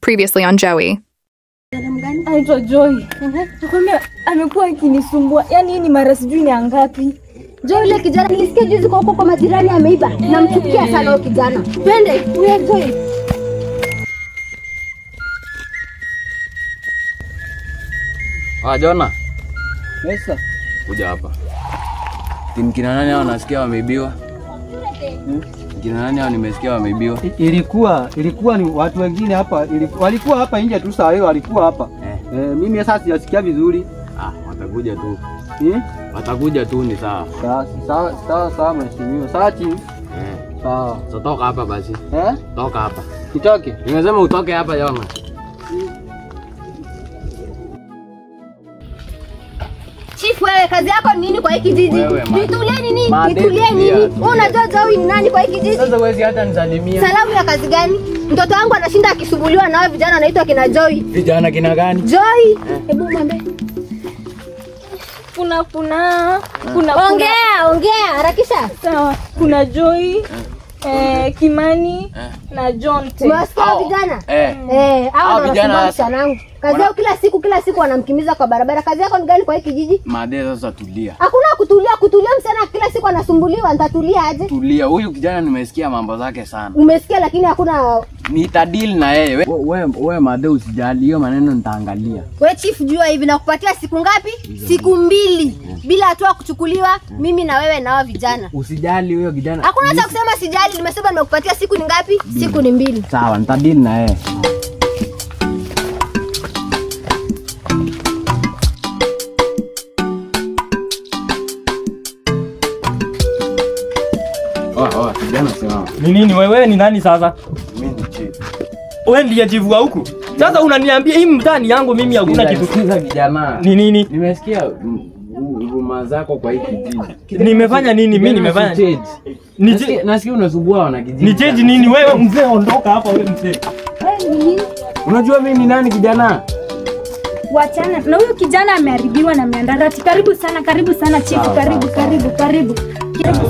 Previously on Joey. Anaitwa Joy. Nakwambia amekuwa akinisumbua. Yaani hii ni mara sijui ni ngapi. Joy ile kijana nilisikia juzi kwa majirani ameiba. Namchukia sana huyo kijana. Twende, huyo Joy. Jona. Yes sir. Kuja hapa. Kina nani hao nasikia wameibiwa? Kina nani hao nimesikia wameibiwa? Ilikuwa ni watu wengine hapa, walikuwa hapa nje tu saa hiyo walikuwa hapa. Mimi sasa sijasikia vizuri. Watakuja tu. Watakuja tu ni sawa. Sawa mheshimiwa. Sawa chini. Sawa. So toka hapa basi. Toka hapa. Kitoke. Nimesema utoke hapa Jona. Chief, wewe kazi yako ni nini kwa hiki kijiji? Nitulie nini? Nitulie nini? Unajua Joey ni nani kwa hiki kijiji? Sasa wewe hata nisalimia. Salamu ya kazi gani? Mtoto wangu anashinda akisubuliwa na wao vijana anaitwa kina Joey. Vijana kina gani? Joey. Hebu mwambie. Kuna Ongea, harakisha. Sawa. Kuna Joy, Kimani na John. Mwasikia vijana? Hao vijana sanangu. Kazi yao kila siku wanamkimiza kwa barabara. Kazi yako ni gani kwa hiki kijiji? Made sasa tulia. Hakuna kutulia msana kila siku anasumbuliwa, nitatulia aje? Tulia. Huyu kijana nimesikia mambo zake sana. Umesikia lakini hakuna nitadili na yeye. Wewe Made usijali hiyo maneno nitaangalia. Wewe chief jua hivi nakupatia siku ngapi? Siku 2 bila hatua kuchukuliwa mimi na wewe na wao vijana. Usijali huyo kijana. Hakuna cha kusema sijali, nimesema nimekupatia siku ni ngapi? Siku ni 2. Sawa, nitadili na yeye. Kijana sema. Ni nini wewe ni nani sasa? Mimi ni chief. Wewe ndiye chief wa huku. Sasa unaniambia hii mtani yangu mimi hakuna kitu. Sikiza kijana. Ni nini? Nimesikia ngoma zako kwa hiki kijiji. Nimefanya nini? Mimi nimefanya nini? Nasikia unasumbua wana kijiji. Ni change nini wewe mzee, ondoka hapa wewe mzee. Unajua mimi ni nani kijana? Wachana. Na huyo kijana ameharibiwa na miandarati. Karibu sana chief. Karibu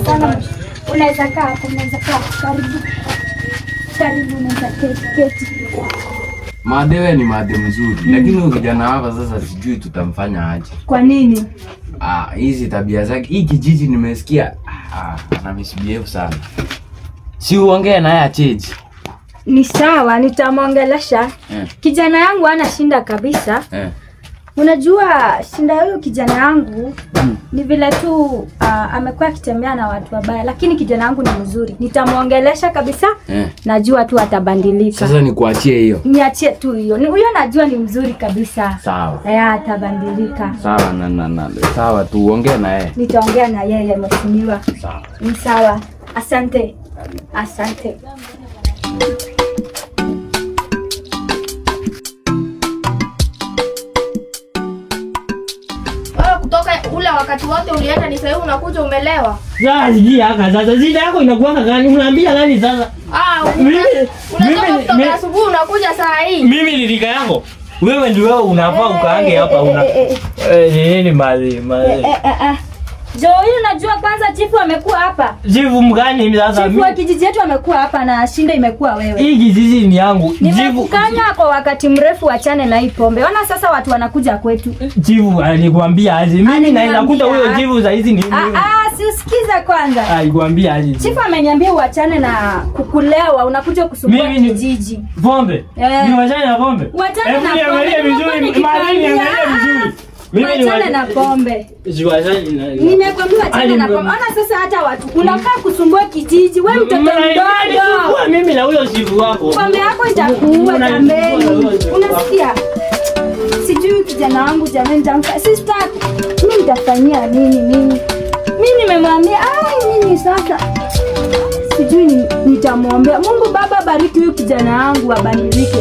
sana. Unaweza kaa, karibu unaweza keti. Madewe ni Made mzuri, lakini huyo kijana hapa sasa sijui tutamfanya aje. Kwa nini? Hizi tabia zake, hii kijiji nimesikia ana misbehave sana. Si uongee naye acheje? Ni sawa, nitamwongelesha. Kijana yangu hana shinda kabisa. Unajua shinda huyo kijana yangu ni vile tu amekuwa akitembea na watu wabaya, lakini kijana yangu ni mzuri. Nitamwongelesha kabisa. Najua tu atabadilika. Sasa nikuachie hiyo. Niachie tu hiyo. Huyo najua ni mzuri kabisa. Sawa. Atabadilika. Sawa sawa tu uongee na yeye. Nitaongea na yeye mheshimiwa. Sawa. Ni sawa. Asante. Kutoka ule wakati wote ulienda ni sasa unakuja umelewa. Sasa zida yako inakuwa gani? Unaambia gani sasa? Unatoka kutoka asubuhi unakuja saa hii. Mimi ni rika yako. Wewe ndio unafaa ukaange hapa nini mali. Joey, unajua kwanza chifu amekuwa hapa. Chifu mgani sasa? Chifu wa kijiji yetu amekuwa hapa na shinda imekuwa wewe. Hii kijiji ni yangu. Nimekukanya kwa wakati mrefu achane na hii pombe. Ona sasa watu wanakuja kwetu. Chifu alikwambia aje? Mimi naenda kuta huyo chifu za hizi ni mimi. Si usikize kwanza. Alikwambia aje? Chifu ameniambia uachane na kukulewa, unakuja kusumbua kijiji. Pombe. Ni wachane na pombe. Wachane na pombe. Angalia vizuri, angalia vizuri. Wachane na pombe. Nimekwambia wachane na pombe. Ona sasa hata watu unakaa kusumbua kijiji. Wewe mtoto mdogo. Mimi na huyo chifu wako. Pombe yako itakuua jameni. Unasikia? Sijui kijana wangu jameni nitamfanya. Sister, mimi nitafanyia nini? Mimi nimemwambia nini sasa? Sijui nitamwombea. Mungu Baba bariki huyu kijana wangu abadilike.